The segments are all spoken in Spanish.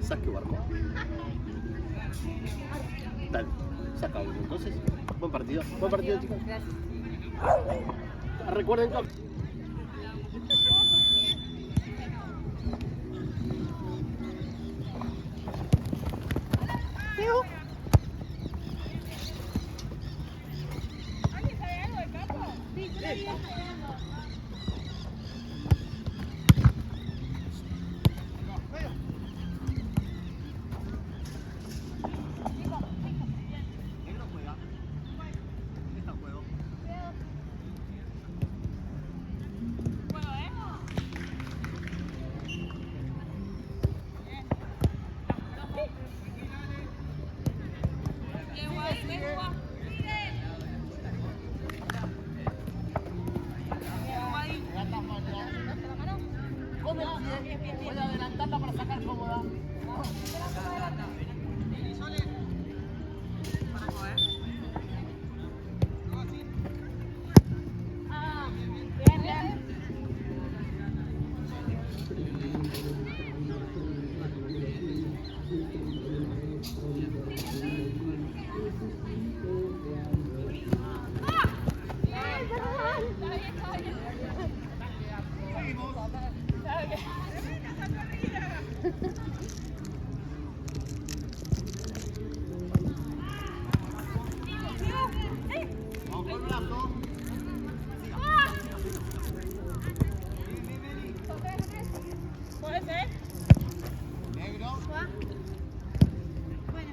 Saque barco. Dale, saca uno. Entonces, buen partido, chicos. Gracias. Recuerden que... ¿Alguien sabe algo del campo? Sí, yo lo vi. Puede adelantarla para sacar cómoda. Bien, bien. Vamos con un lazo. ¿Puede ser? Negro. Bueno.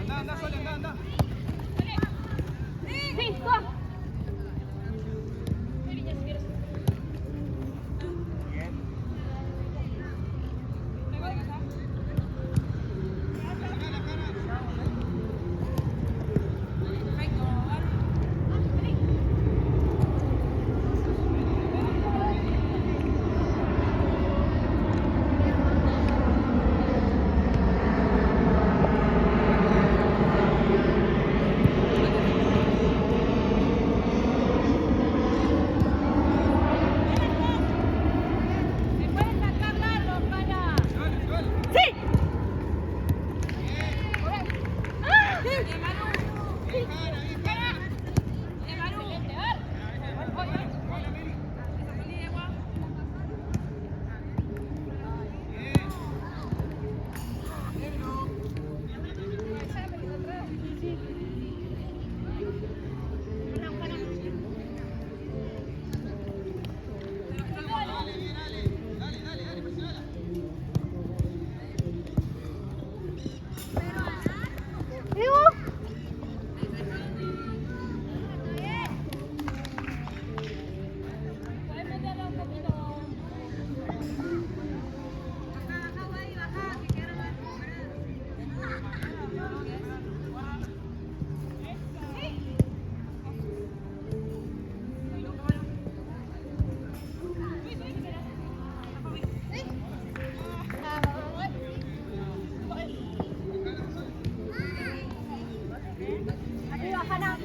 Anda, Sole, anda. Sí, va. ¿Me pueden sacar largo, para? ¡Sí! ¡Ah! ¡Sí! ¡De Manu! ¡Sí! ¡De Manu! ¿Puedes meterla un poquito? Arriba, Hanna.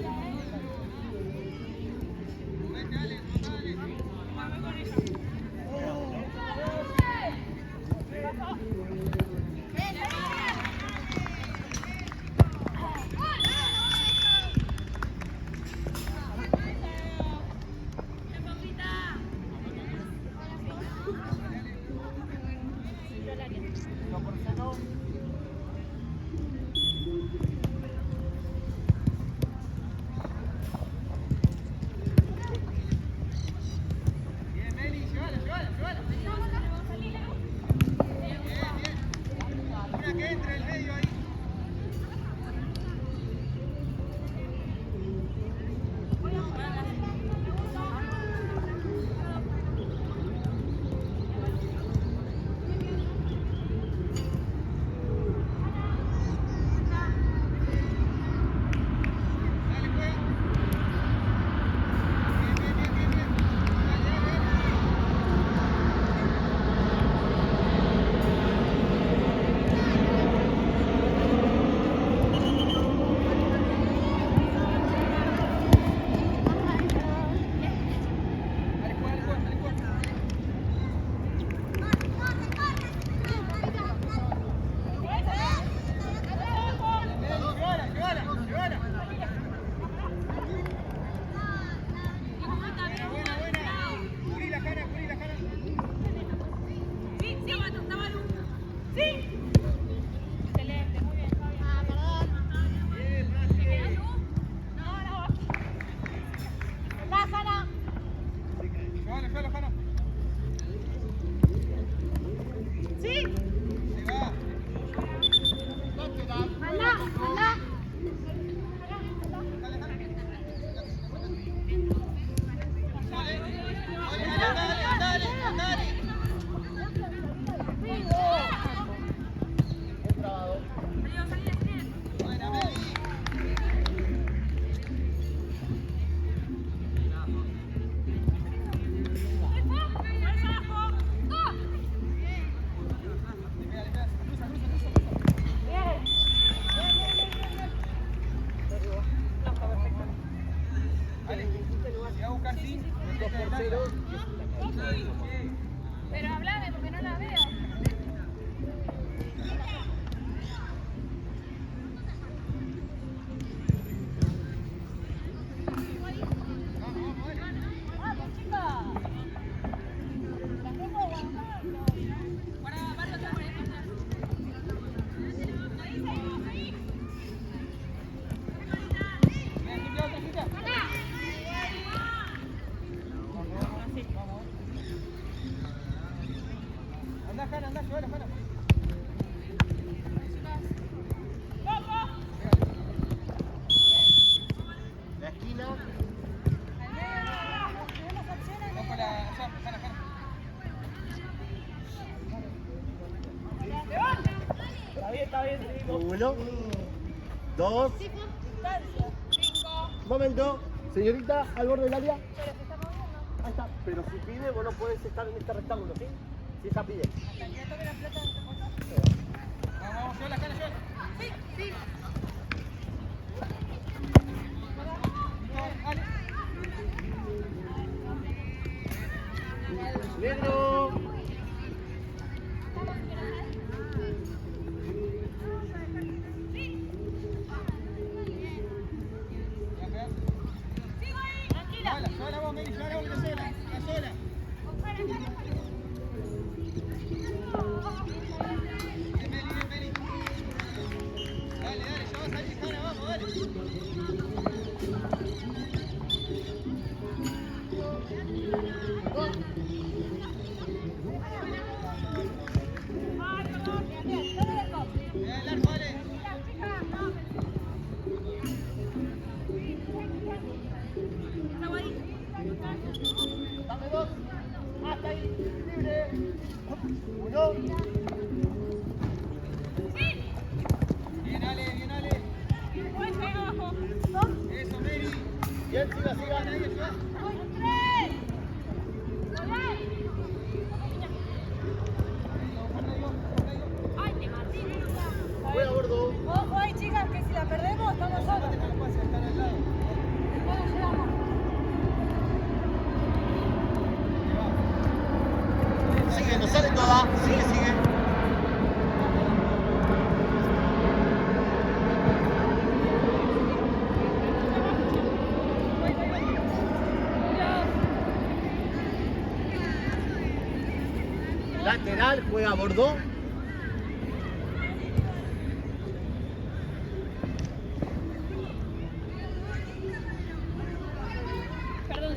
La esquina. Está bien, seguimos. 1, 2. Un momento. Señorita, al borde del área. Ahí está. Pero si pide, vos no podés estar en este rectángulo, ¿sí? Si esa pide. Vamos, yo la cara, yo. Negro. Sola vos, Meli, sola vos, sola. Bien, Meli. Dale, ya vas a salir, Jana, vamos, dale. Bien, el arco, dale. Dame 2. Hasta ahí. Libre. 1. Bien, Ale. Eso, Meli. Bien, siga. Ahí, ayuda. Juega gordo. Ojo ahí, chicas, que si la perdemos estamos solos. No puedes estar al lado. No nos llevamos. Sigue, no sale toda. Sigue. Lateral, juega Bordeaux.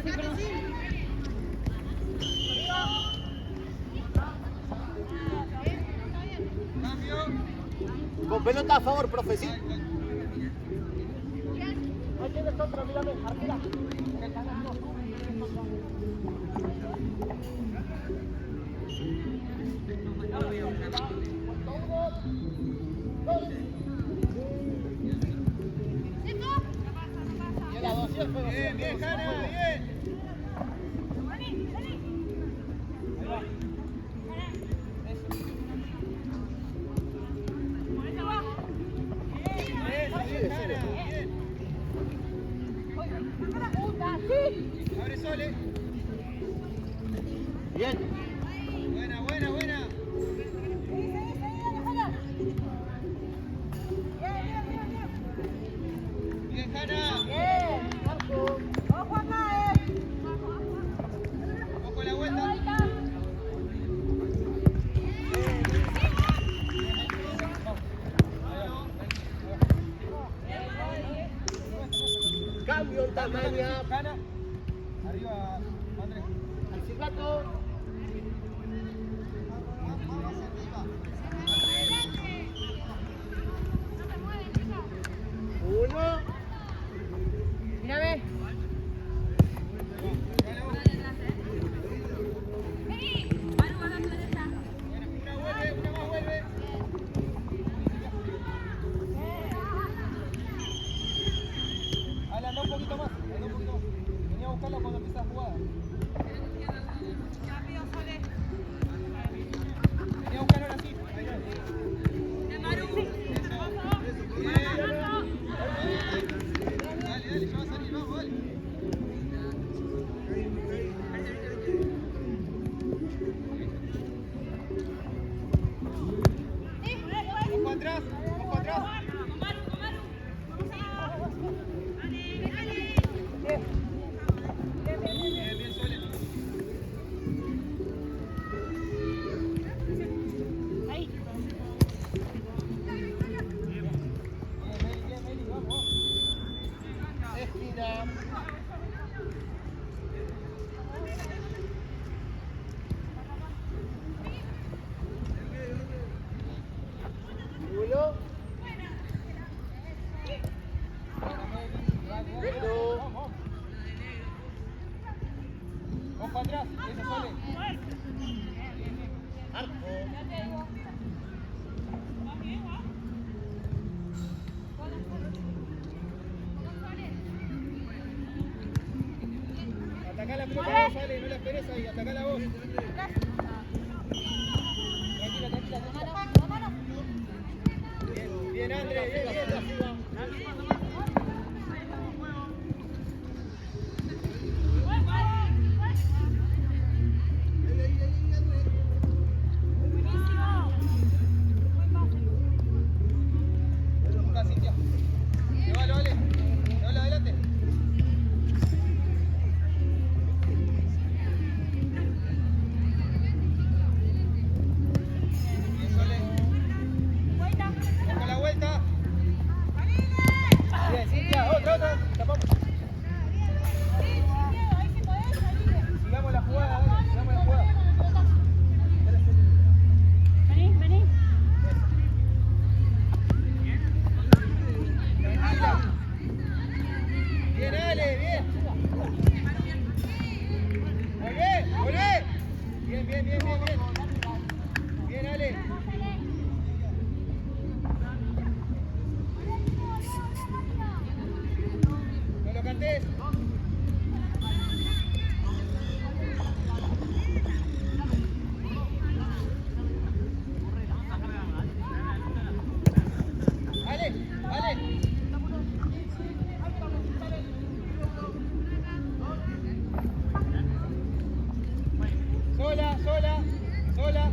Perdón. Cambio. Con pelota a favor, profe, ¿sí? Ahí tienes otra, mírame, arriba. Bien, Jana, bien. Abre Sole. Bien. Buena. Bien, Jana. Ojo la vuelta. Cambio en Tasmania. Jana. Arriba, Andrés. Al silbato. Uno. Mírame. Una más vuelve. Alan, un poquito más. la pelota vos, Ale, no la esperes ahí, atacala vos. Tranquila, tranquila. Bien, bien, André, bien, bien. Busca, Cintia. Llévalo, Ale. Llévalo adelante. Bien, Sole. Busca la vuelta. Bien, Cintia. Otra. Tapamos. Sigamos la jugada, dale. Sigamos la jugada. Vení. Tranquila. Bien, Ale, bien. Volvé. Bien. Bien, Ale. No lo cantes. Ale. Sola. Buena.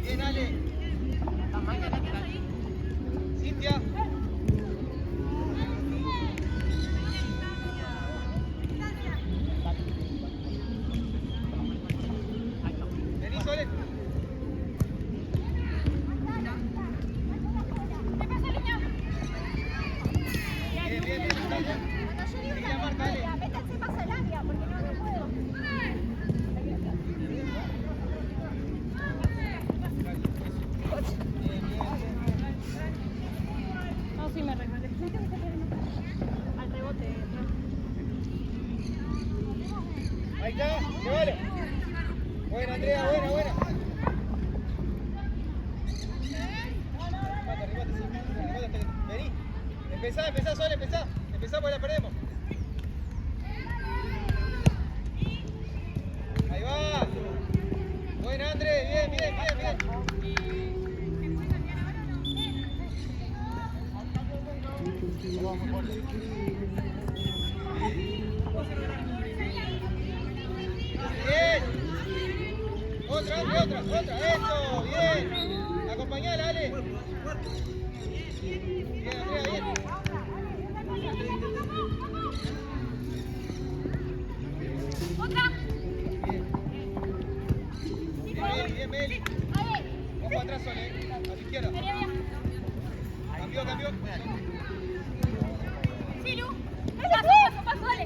Bien, Ale. Cintia. Vení, Sole. Bien, Natalia. Seguí la marca, Ale. Métanse más al área, porque no puedo. No, sí me resbalé. Al rebote. Ahí está, llévalo. Buena, Andrea, buena. Remate, sí. Vení. Empezá, Sole, empezá porque la perdemos. Ahí va. Buena, André, bien. Bien. Otra. Eso, bien. Acompañala, Ale. Bien, Andrea, bien. Bien, Meli. Ojo atrás, Sole. A tu izquierda. Cambió. Silu, paso, dale.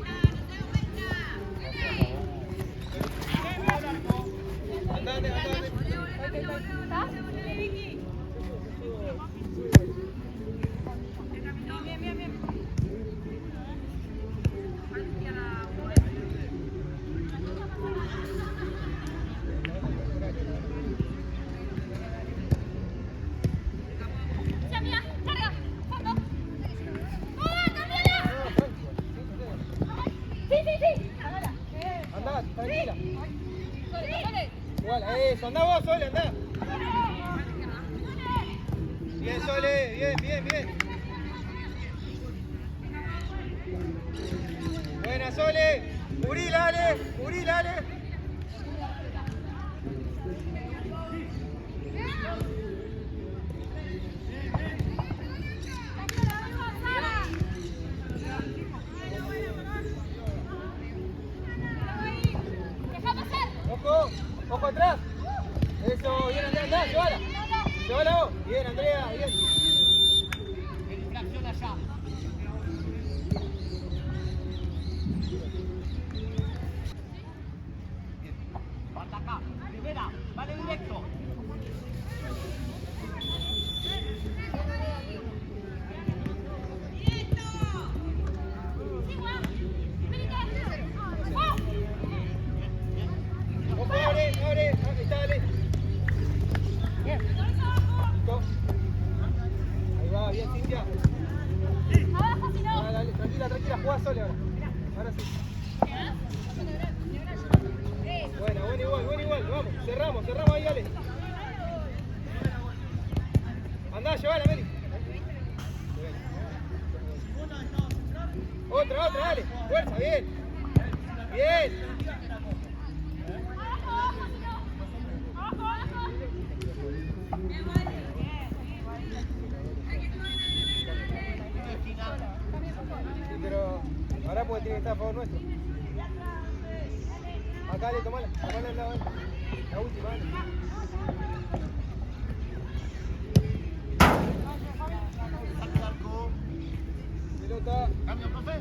Andate. ¿Estás? Bien. Samia, carga, fondo. ¡Cambiala! Sí. Andá, tranquila. Sole. Igual, eso. Andá vos, Sole, andá. Bien, Sole, bien. Buena, Sole. Cubrila, Ale. Ojo atrás. Eso, bien, Andrea, llévala vos. Bien, Andrea, bien. Infracción allá. Ataca, primera, vale directo. Ahí va, bien, Cintia. Abajo, si no. Dale, tranquila. Cerramos ahí, Ale. Andá, llévala, Meli. Otra, dale. Fuerza, bien. Bien. Sí, pero ahora puede tiene que estar a favor nuestro. Acá, Ale, tomala al lado. La última, Ale. Pelota. Cambio, profe.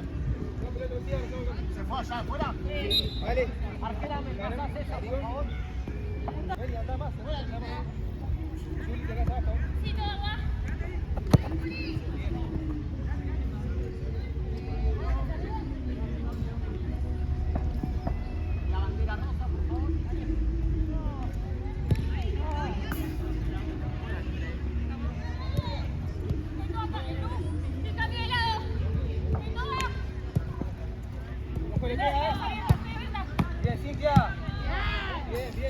No, pelota, Se fue allá afuera. Vale. Arquera, me pasás esa, por favor. Vení, anda más. Juli, te acá abajo. Sí, todo va. La bandera rosa, por favor. Ojo, le queda. Bien, Cintia. Bien.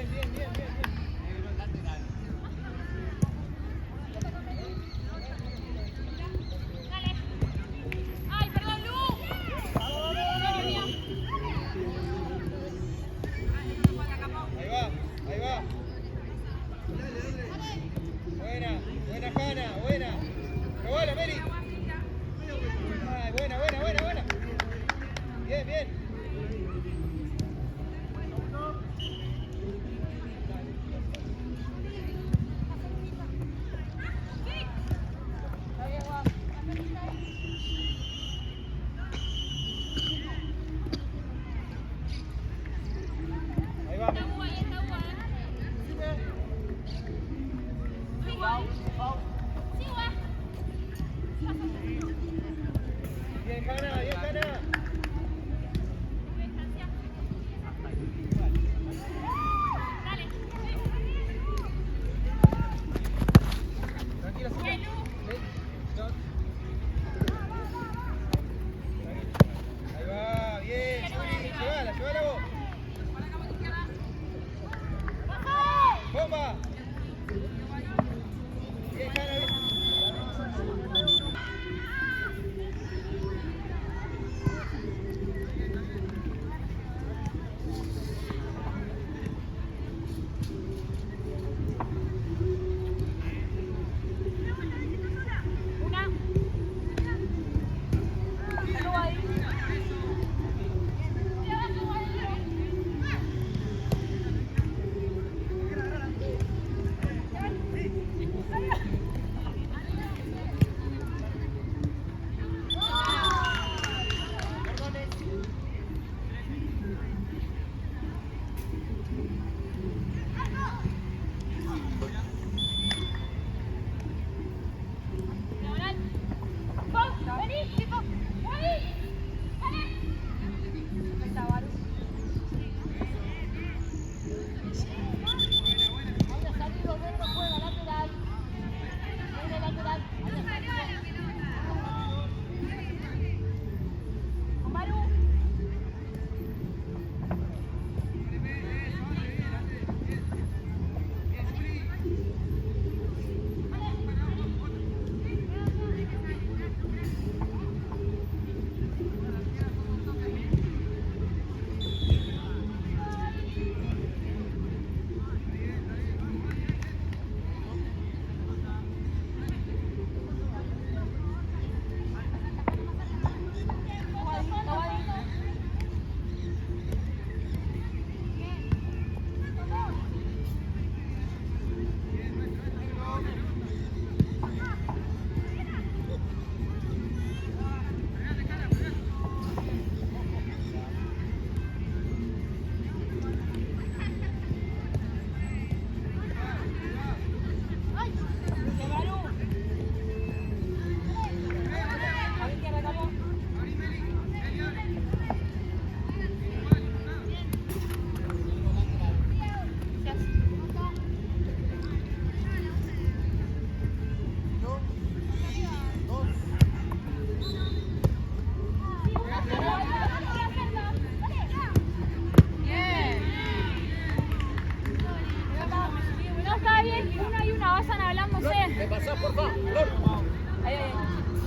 atrás, por favor. Ahí, ahí.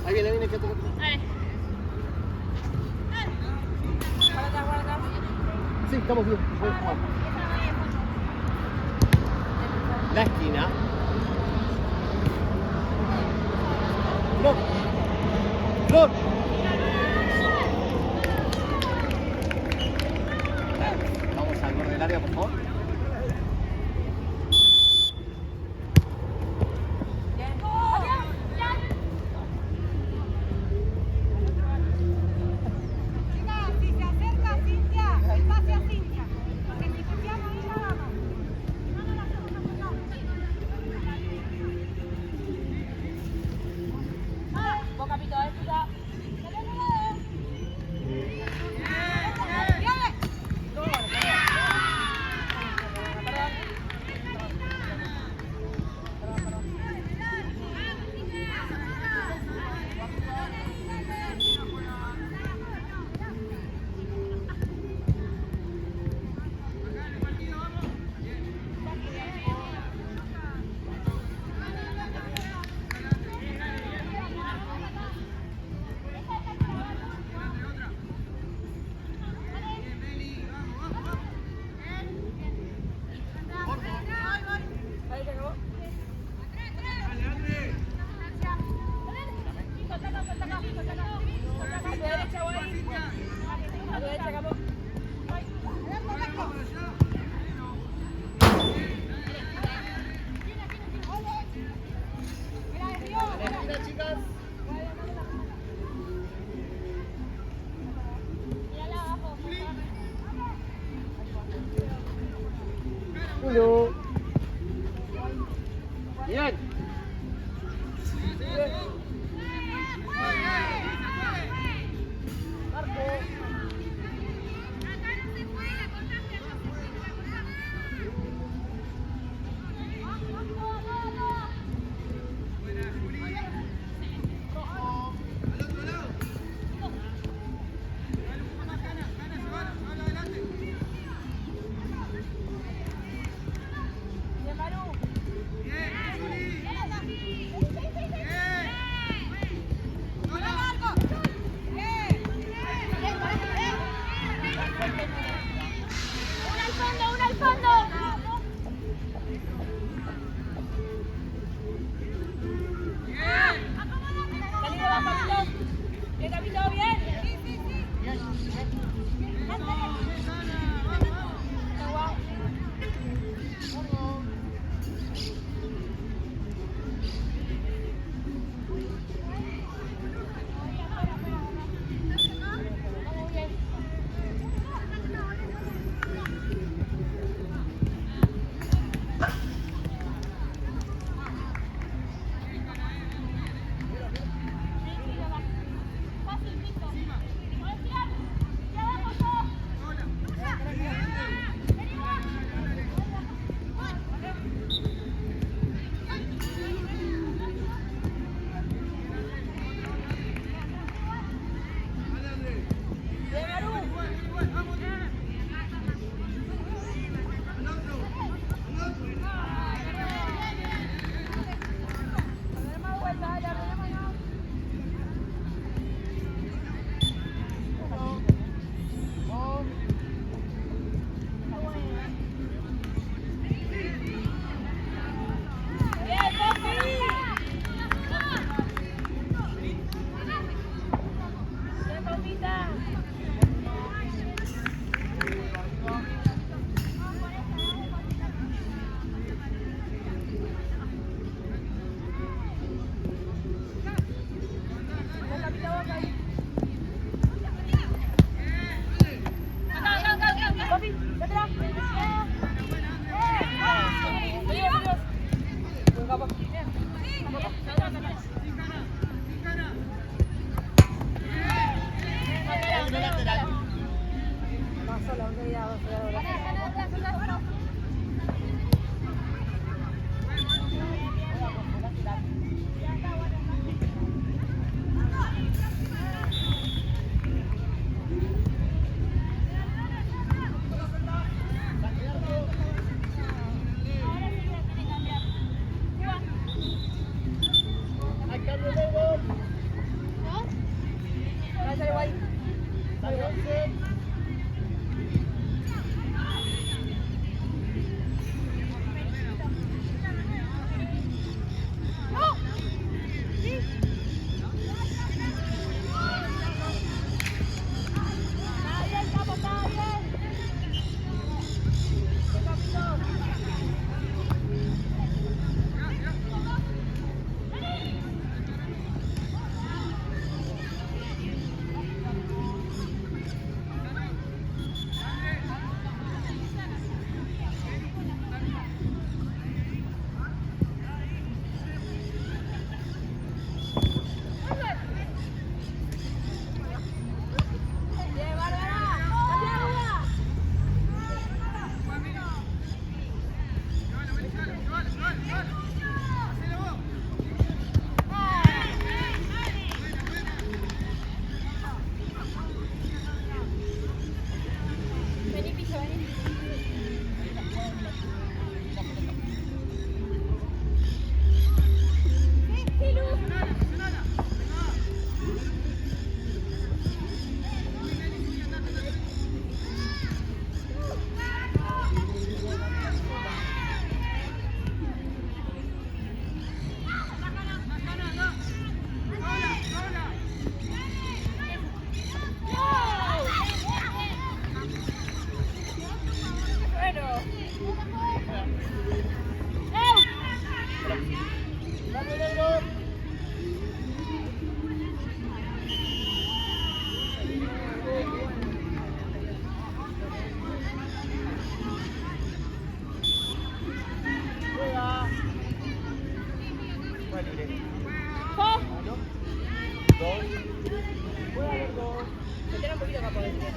Ahí viene, que toca. Ahí. Guarda acá, guarda acá. Sí, estamos bien. Voy a jugar. La esquina. Flor. Flor. Vamos al borde del área, por favor. Uno. Bien. Dale, negro. Juega. Fue libre. ¡Oh! Dos. Juega, negro. Meter un poquito acá por dentro.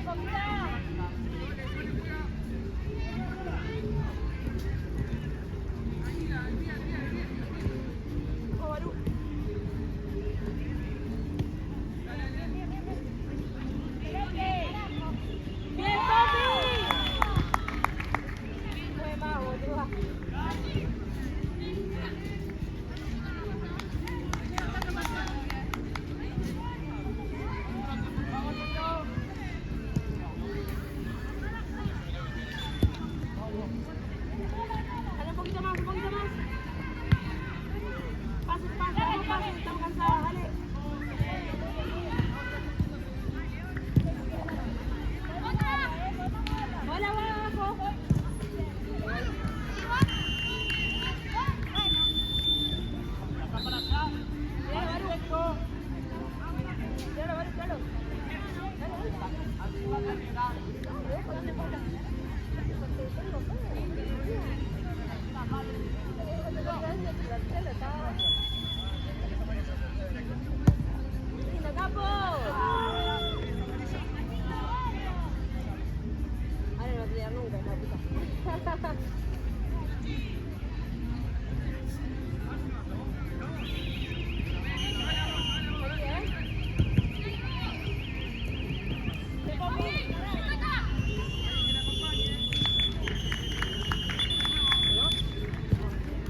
comida.